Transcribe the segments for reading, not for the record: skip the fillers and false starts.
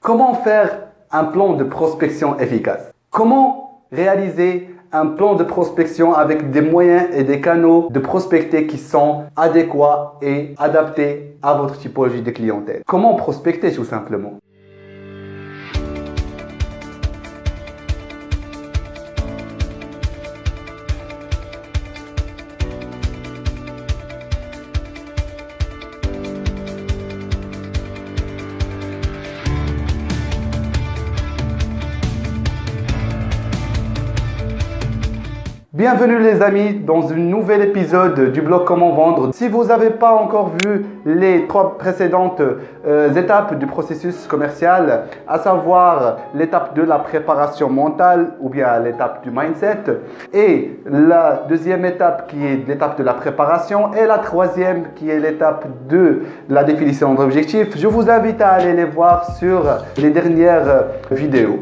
Comment faire un plan de prospection efficace? Comment réaliser un plan de prospection avec des moyens et des canaux de prospecter qui sont adéquats et adaptés à votre typologie de clientèle? Comment prospecter tout simplement? Bienvenue les amis dans un nouvel épisode du blog Comment Vendre. Si vous n'avez pas encore vu les 3 précédentes étapes du processus commercial, à savoir l'étape de la préparation mentale ou bien l'étape du mindset, et la deuxième étape qui est l'étape de la préparation et la troisième qui est l'étape de la définition d'objectifs, je vous invite à aller les voir sur les dernières vidéos.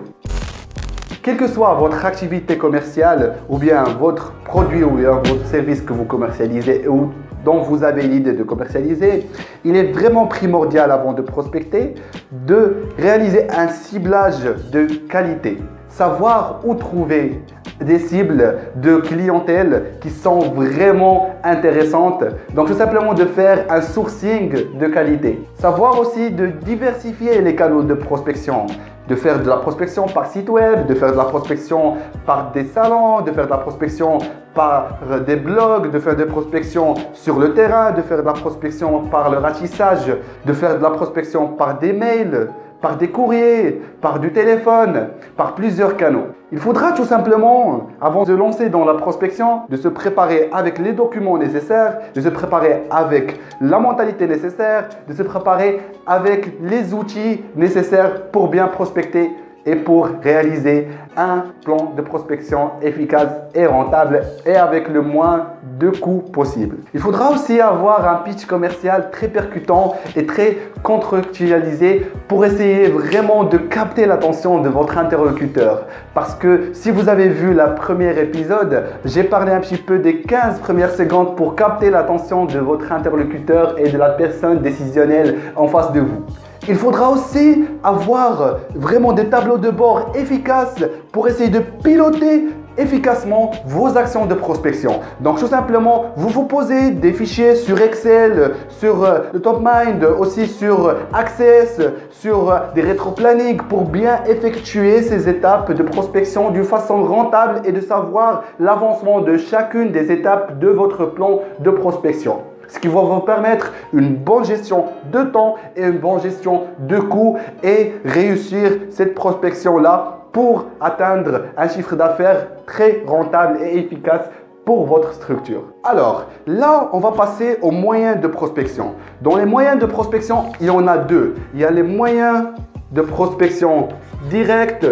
Quelle que soit votre activité commerciale ou bien votre produit ou bien votre service que vous commercialisez ou dont vous avez l'idée de commercialiser, il est vraiment primordial avant de prospecter de réaliser un ciblage de qualité. Savoir où trouver des cibles de clientèle qui sont vraiment intéressantes. Donc tout simplement de faire un sourcing de qualité. Savoir aussi de diversifier les canaux de prospection. De faire de la prospection par site web, de faire de la prospection par des salons, de faire de la prospection par des blogs, de faire de la prospection sur le terrain, de faire de la prospection par le ratissage, de faire de la prospection par des mails, par des courriers, par du téléphone, par plusieurs canaux. Il faudra tout simplement, avant de lancer dans la prospection, de se préparer avec les documents nécessaires, de se préparer avec la mentalité nécessaire, de se préparer avec les outils nécessaires pour bien prospecter et pour réaliser un plan de prospection efficace et rentable et avec le moins de coûts possible. Il faudra aussi avoir un pitch commercial très percutant et très contractualisé pour essayer vraiment de capter l'attention de votre interlocuteur. Parce que si vous avez vu le premier épisode, j'ai parlé un petit peu des 15 premières secondes pour capter l'attention de votre interlocuteur et de la personne décisionnelle en face de vous. Il faudra aussi avoir vraiment des tableaux de bord efficaces pour essayer de piloter efficacement vos actions de prospection. Donc tout simplement, vous posez des fichiers sur Excel, sur le TopMind, aussi sur Access, sur des rétro-planning pour bien effectuer ces étapes de prospection d'une façon rentable et de savoir l'avancement de chacune des étapes de votre plan de prospection. Ce qui va vous permettre une bonne gestion de temps et une bonne gestion de coûts et réussir cette prospection-là pour atteindre un chiffre d'affaires très rentable et efficace pour votre structure. Alors, là, on va passer aux moyens de prospection. Dans les moyens de prospection, il y en a 2. Il y a les moyens de prospection directs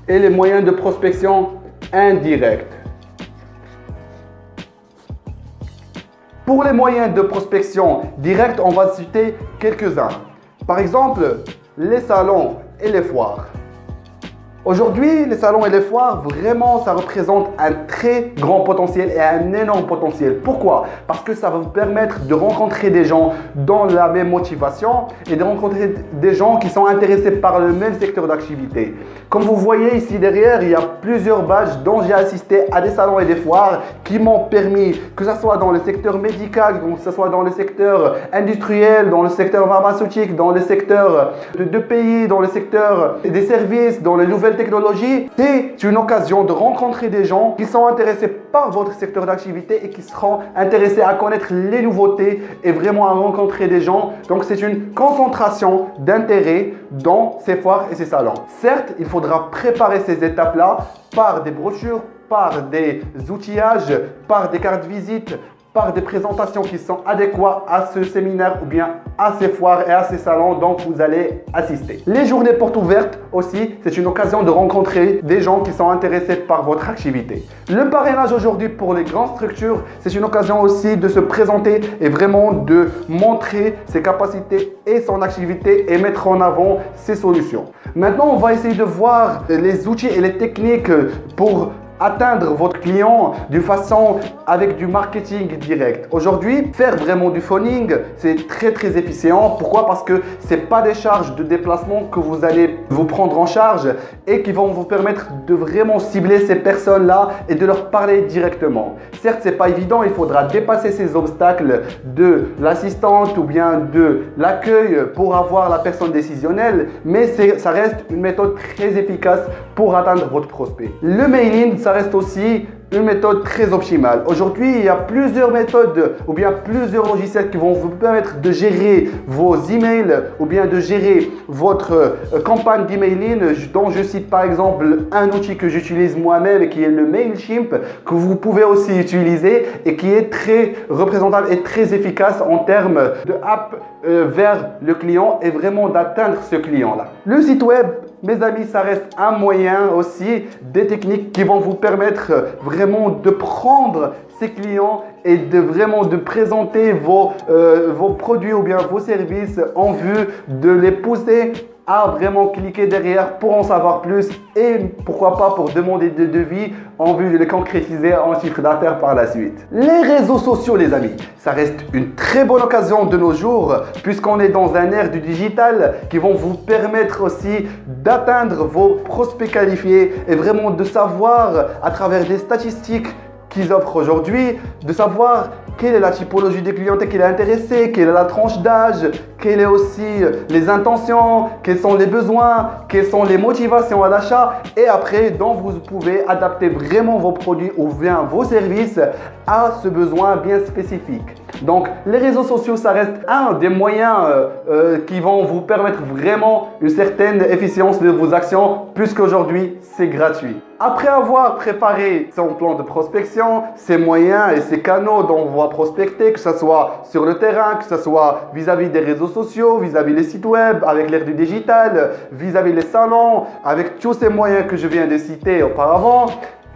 et les moyens de prospection indirects. Pour les moyens de prospection directe, on va citer quelques-uns. Par exemple, les salons et les foires. Aujourd'hui, les salons et les foires, vraiment, ça représente un très grand potentiel et un énorme potentiel. Pourquoi? Parce que ça va vous permettre de rencontrer des gens dans la même motivation et de rencontrer des gens qui sont intéressés par le même secteur d'activité. Comme vous voyez ici derrière, il y a plusieurs badges dont j'ai assisté à des salons et des foires qui m'ont permis, que ce soit dans le secteur médical, que ce soit dans le secteur industriel, dans le secteur pharmaceutique, dans le secteur de pays, dans le secteur des services, dans les nouvelles technologies, c'est une occasion de rencontrer des gens qui sont intéressés par votre secteur d'activité et qui seront intéressés à connaître les nouveautés et vraiment à rencontrer des gens. Donc c'est une concentration d'intérêt dans ces foires et ces salons. Certes, il faudra préparer ces étapes-là par des brochures, par des outillages, par des cartes visites, par des présentations qui sont adéquates à ce séminaire ou bien à ces foires et à ces salons dont vous allez assister. Les journées portes ouvertes aussi, c'est une occasion de rencontrer des gens qui sont intéressés par votre activité. Le parrainage aujourd'hui pour les grandes structures, c'est une occasion aussi de se présenter et vraiment de montrer ses capacités et son activité et mettre en avant ses solutions. Maintenant, on va essayer de voir les outils et les techniques pour atteindre votre client d'une façon avec du marketing direct. Aujourd'hui, faire vraiment du phoning, c'est très efficient. Pourquoi? Parce que c'est pas des charges de déplacement que vous allez vous prendre en charge et qui vont vous permettre de vraiment cibler ces personnes-là et de leur parler directement. Certes, c'est pas évident, il faudra dépasser ces obstacles de l'assistante ou bien de l'accueil pour avoir la personne décisionnelle, mais ça reste une méthode très efficace pour atteindre votre prospect. Le mailing, ça reste aussi une méthode très optimale. Aujourd'hui, il y a plusieurs méthodes ou bien plusieurs logiciels qui vont vous permettre de gérer vos emails ou bien de gérer votre campagne d'emailing, dont je cite par exemple un outil que j'utilise moi-même qui est le Mailchimp, que vous pouvez aussi utiliser et qui est très représentable et très efficace en termes de app vers le client et vraiment d'atteindre ce client-là. Le site web, mes amis, ça reste un moyen aussi, des techniques qui vont vous permettre vraiment de prendre ces clients et de présenter vos produits ou bien vos services en vue de les pousser à vraiment cliquer derrière pour en savoir plus et pourquoi pas pour demander des devis en vue de les concrétiser en chiffre d'affaires par la suite. Les réseaux sociaux, les amis, ça reste une très bonne occasion de nos jours puisqu'on est dans un ère du digital qui vont vous permettre aussi d'atteindre vos prospects qualifiés et vraiment de savoir à travers des statistiques qu'ils offrent aujourd'hui, de savoir quelle est la typologie des clients qui est intéressée, quelle est la tranche d'âge, quelles sont aussi les intentions, quels sont les besoins, quelles sont les motivations à l'achat et après, donc vous pouvez adapter vraiment vos produits ou bien vos services à ce besoin bien spécifique. Donc, les réseaux sociaux, ça reste un des moyens qui vont vous permettre vraiment une certaine efficience de vos actions puisqu'aujourd'hui, c'est gratuit. Après avoir préparé son plan de prospection, ses moyens et ses canaux dont on va prospecter, que ce soit sur le terrain, que ce soit vis-à-vis des réseaux sociaux, vis-à-vis des sites web, avec l'ère du digital, vis-à-vis les salons, avec tous ces moyens que je viens de citer auparavant,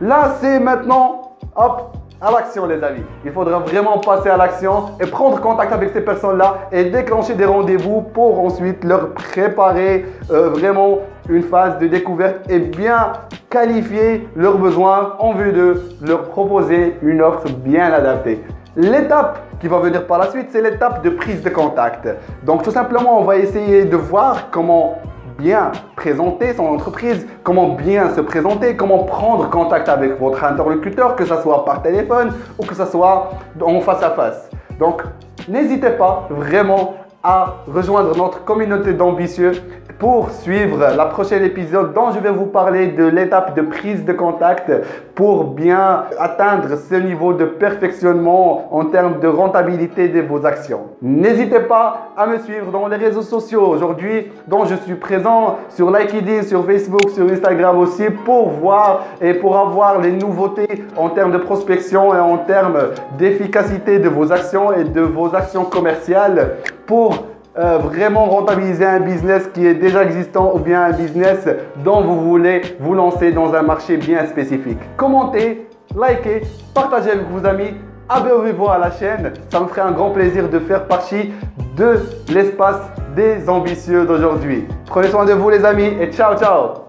là, c'est maintenant, hop, à l'action les amis. Il faudra vraiment passer à l'action et prendre contact avec ces personnes-là et déclencher des rendez-vous pour ensuite leur préparer vraiment une phase de découverte et bien qualifier leurs besoins en vue de leur proposer une offre bien adaptée. L'étape qui va venir par la suite, c'est l'étape de prise de contact. Donc tout simplement, on va essayer de voir comment bien présenter son entreprise, comment bien se présenter, comment prendre contact avec votre interlocuteur, que ce soit par téléphone ou que ce soit en face à face. Donc, n'hésitez pas vraiment à rejoindre notre communauté d'ambitieux pour suivre la prochaine épisode dont je vais vous parler de l'étape de prise de contact pour bien atteindre ce niveau de perfectionnement en termes de rentabilité de vos actions. N'hésitez pas à me suivre dans les réseaux sociaux aujourd'hui dont je suis présent sur LinkedIn, sur Facebook, sur Instagram aussi pour voir et pour avoir les nouveautés en termes de prospection et en termes d'efficacité de vos actions et de vos actions commerciales pour vraiment rentabiliser un business qui est déjà existant ou bien un business dont vous voulez vous lancer dans un marché bien spécifique. Commentez, likez, partagez avec vos amis, abonnez-vous à la chaîne. Ça me ferait un grand plaisir de faire partie de l'espace des ambitieux d'aujourd'hui. Prenez soin de vous les amis et ciao ciao.